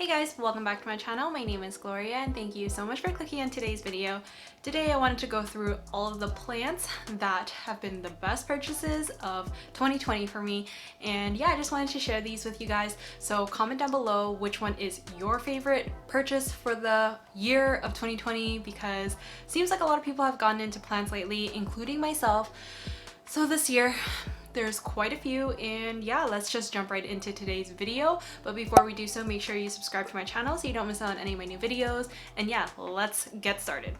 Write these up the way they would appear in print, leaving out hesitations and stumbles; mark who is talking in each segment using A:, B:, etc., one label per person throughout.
A: Hey guys, welcome back to my channel. My name is Gloria and thank you so much for clicking on today's video. Today I wanted to go through all of the plants that have been the best purchases of 2020 for me, and yeah, I just wanted to share these with you guys. So comment down below which one is your favorite purchase for the year of 2020, because it seems like a lot of people have gotten into plants lately, including myself. So this year there's quite a few, and yeah, let's just jump right into today's video. But before we do so, make sure you subscribe to my channel so you don't miss out on any of my new videos. And yeah, let's get started.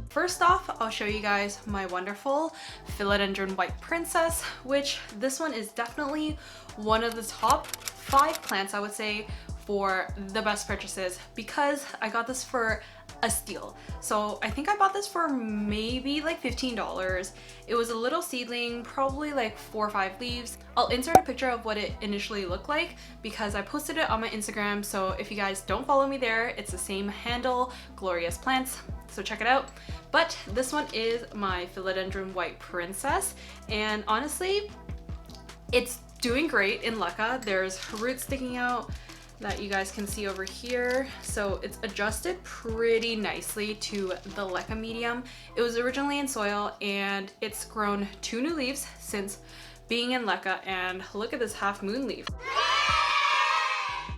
A: First off, I'll show you guys my wonderful Philodendron White Princess, which this one is definitely one of the top 5 plants, I would say, for the best purchases, because I got this for a steal. So I think I bought this for maybe like $15. It was a little seedling, probably like 4 or 5 leaves. I'll insert a picture of what it initially looked like because I posted it on my Instagram. So if you guys don't follow me there, it's the same handle, Gloria's Plants. So check it out. But this one is my Philodendron White Princess, and honestly, it's doing great in LECA. There's roots sticking out that you guys can see over here, so it's adjusted pretty nicely to the LECA medium. It was originally in soil and it's grown 2 new leaves since being in LECA, and look at this half moon leaf.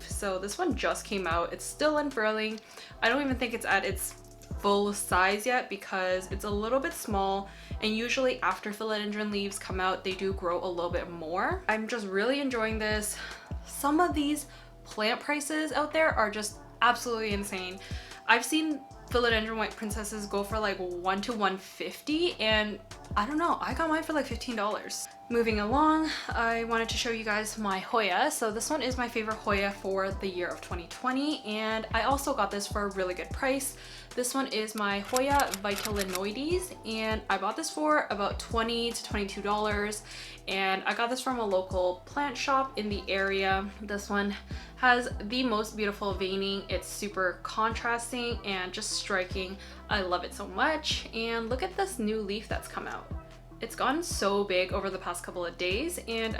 A: So this one just came out. It's still unfurling. I don't even think it's at its full size yet because it's a little bit small, and usually after philodendron leaves come out they do grow a little bit more. I'm just really enjoying this. Some of these plant prices out there are just absolutely insane. I've seen Philodendron White Princesses go for like $1 to $150, and I don't know, I got mine for like $15. Moving along, I wanted to show you guys my HOYA. So this one is my favorite HOYA for the year of 2020, and I also got this for a really good price. This one is my HOYA VITELLINOIDES, and I bought this for about $20 to $22, and I got this from a local plant shop in the area. This one has the most beautiful veining. It's super contrasting and just striking. I love it so much. And look at this new leaf that's come out. It's gotten so big over the past couple of days, and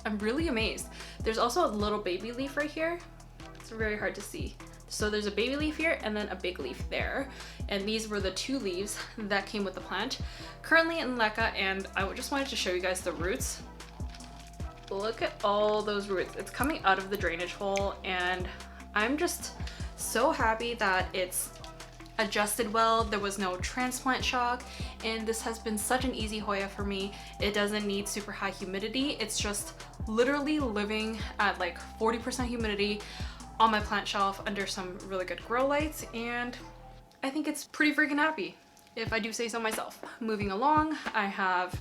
A: I'm really amazed. There's also a little baby leaf right here. It's very hard to see. So there's a baby leaf here and then a big leaf there. And these were the 2 leaves that came with the plant. Currently in LECA, and I just wanted to show you guys the roots. Look at all those roots. It's coming out of the drainage hole, and I'm just so happy that it's adjusted well. There was no transplant shock, and this has been such an easy HOYA for me. It doesn't need super high humidity. It's just literally living at like 40% humidity on my plant shelf under some really good grow lights, and I think it's pretty freaking happy, if I do say so myself. Moving along, I have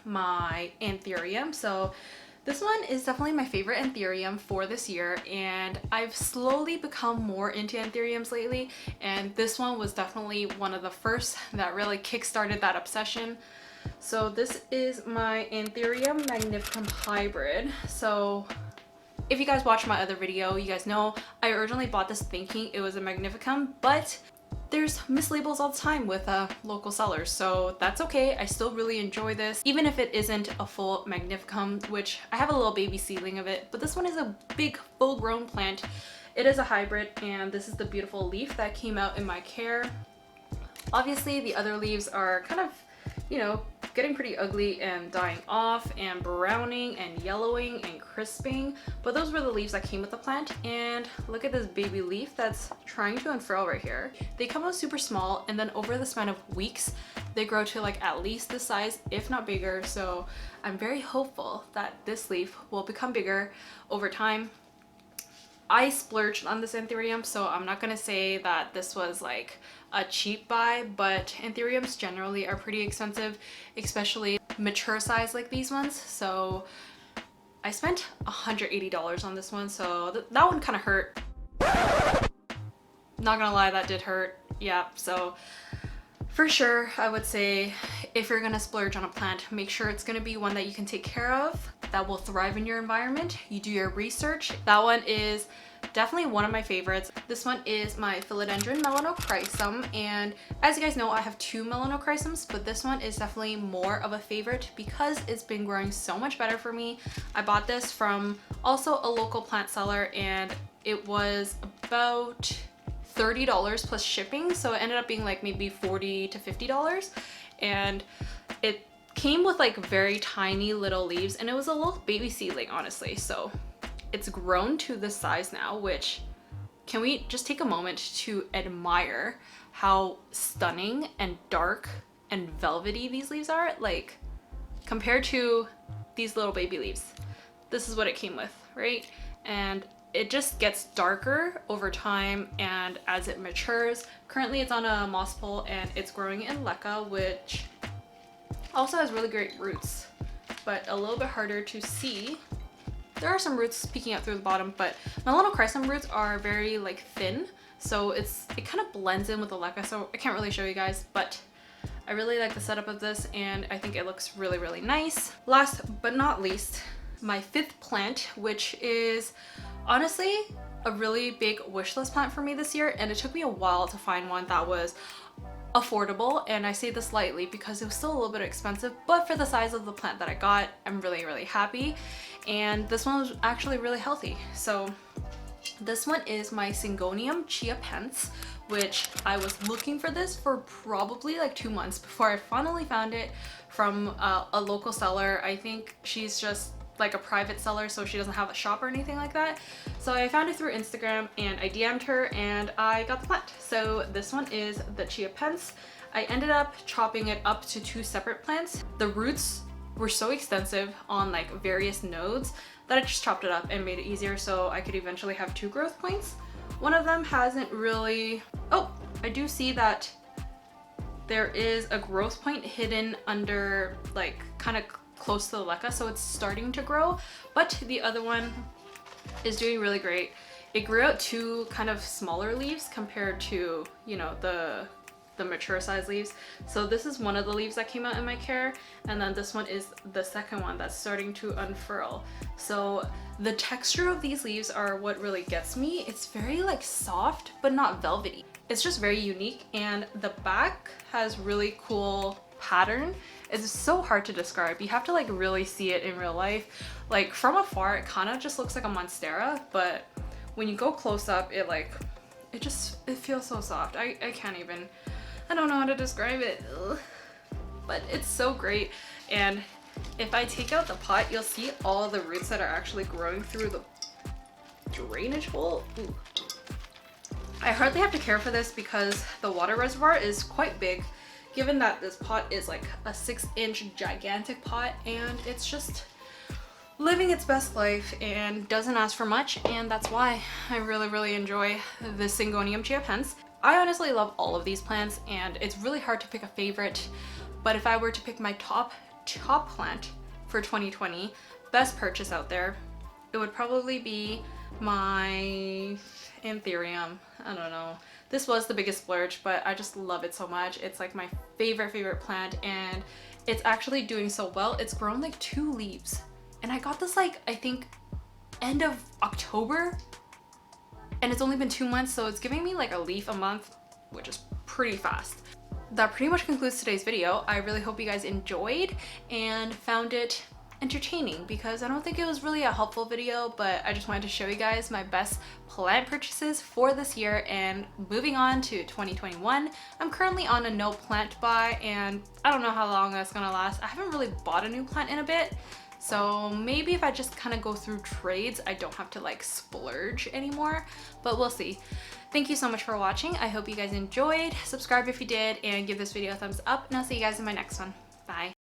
A: my Anthurium. So this one is definitely my favorite Anthurium for this year, and I've slowly become more into Anthuriums lately, and this one was definitely one of the first that really kick-started that obsession. So this is my Anthurium Magnificum hybrid. So if you guys watched my other video, you guys know I originally bought this thinking it was a Magnificum, but there's mislabels all the time with local sellers, so that's okay. I still really enjoy this, even if it isn't a full Magnificum, which I have a little baby seedling of it, but this one is a big full-grown plant. It is a hybrid, and this is the beautiful leaf that came out in my care. Obviously, the other leaves are kind of, you know, getting pretty ugly and dying off and browning and yellowing and crisping, but those were the leaves that came with the plant. And look at this baby leaf that's trying to unfurl right here. They come out super small, and then over the span of weeks they grow to like at least this size, if not bigger. So I'm very hopeful that this leaf will become bigger over time. I splurged on this Anthurium, so I'm not gonna say that this was like a cheap buy, but Anthuriums generally are pretty expensive, especially mature size like these ones. So I spent $180 on this one, so that one kind of hurt. Not gonna lie, that did hurt. Yeah, so for sure, I would say if you're gonna splurge on a plant, make sure it's gonna be one that you can take care of, that will thrive in your environment. You do your research. That one is Definitely one of my favorites. This one is my Philodendron Melanochrysum, and as you guys know, I have two Melanochrysums, but this one is definitely more of a favorite because it's been growing so much better for me. I bought this from also a local plant seller, and it was about $30 plus shipping, so it ended up being like maybe $40 to $50, and it came with like very tiny little leaves, and it was a little baby seedling, honestly. So it's grown to this size now, which, can we just take a moment to admire how stunning and dark and velvety these leaves are? Like, compared to these little baby leaves, this is what it came with, right? And it just gets darker over time and as it matures. Currently it's on a moss pole and it's growing in leca, which also has really great roots, but a little bit harder to see. There are some roots peeking out through the bottom, but Melanochrysum roots are very like thin, so it kind of blends in with the leca, so I can't really show you guys, but I really like the setup of this and I think it looks really, really nice. Last but not least, my fifth plant, which is honestly a really big wish list plant for me this year, and it took me a while to find one that was affordable, and I say this lightly because it was still a little bit expensive, but for the size of the plant that I got, I'm really, really happy. And this one was actually really healthy. So this one is my Syngonium CHIAPENSE, which I was looking for this for probably like 2 months before I finally found it from a local seller. I think she's just like a private seller, so she doesn't have a shop or anything like that. So I found it through Instagram and I DM'd her and I got the plant. So this one is the CHIAPENSE. I ended up chopping it up to 2 separate plants. The roots were so extensive on like various nodes that I just chopped it up and made it easier so I could eventually have 2 growth points. One of them hasn't really, oh, I do see that there is a growth point hidden under like kind of close to the leca, so it's starting to grow, but the other one is doing really great. It grew out 2 kind of smaller leaves compared to, you know, the mature size leaves. So this is one of the leaves that came out in my care, and then this one is the second one that's starting to unfurl. So the texture of these leaves are what really gets me. It's very like soft but not velvety. It's just very unique, and the back has really cool pattern. It's so hard to describe. You have to like really see it in real life. Like from afar it kind of just looks like a monstera, but when you go close up it feels so soft. I can't even, I don't know how to describe it. Ugh. But it's so great, and if I take out the pot you'll see all the roots that are actually growing through the drainage hole. Ooh. I hardly have to care for this because the water reservoir is quite big, given that this pot is like a 6-inch gigantic pot, and it's just living its best life and doesn't ask for much, and that's why I really, really enjoy the Syngonium CHIAPENSE. I honestly love all of these plants, and it's really hard to pick a favorite, but if I were to pick my top plant for 2020, best purchase out there, it would probably be my ANTHURIUM. I don't know. This was the biggest splurge, but I just love it so much. It's like my favorite plant, and it's actually doing so well. It's grown like 2 leaves, and I got this like, I think end of October, and it's only been 2 months, so it's giving me like a leaf a month, which is pretty fast. That pretty much concludes today's video. I really hope you guys enjoyed and found it entertaining, because I don't think it was really a helpful video, but I just wanted to show you guys my best plant purchases for this year. And moving on to 2021, I'm currently on a no plant buy, and I don't know how long that's gonna last. I haven't really bought a new plant in a bit, so maybe if I just kind of go through trades, I don't have to like splurge anymore, but we'll see. Thank you so much for watching. I hope you guys enjoyed. Subscribe if you did, and give this video a thumbs up, and I'll see you guys in my next one. Bye.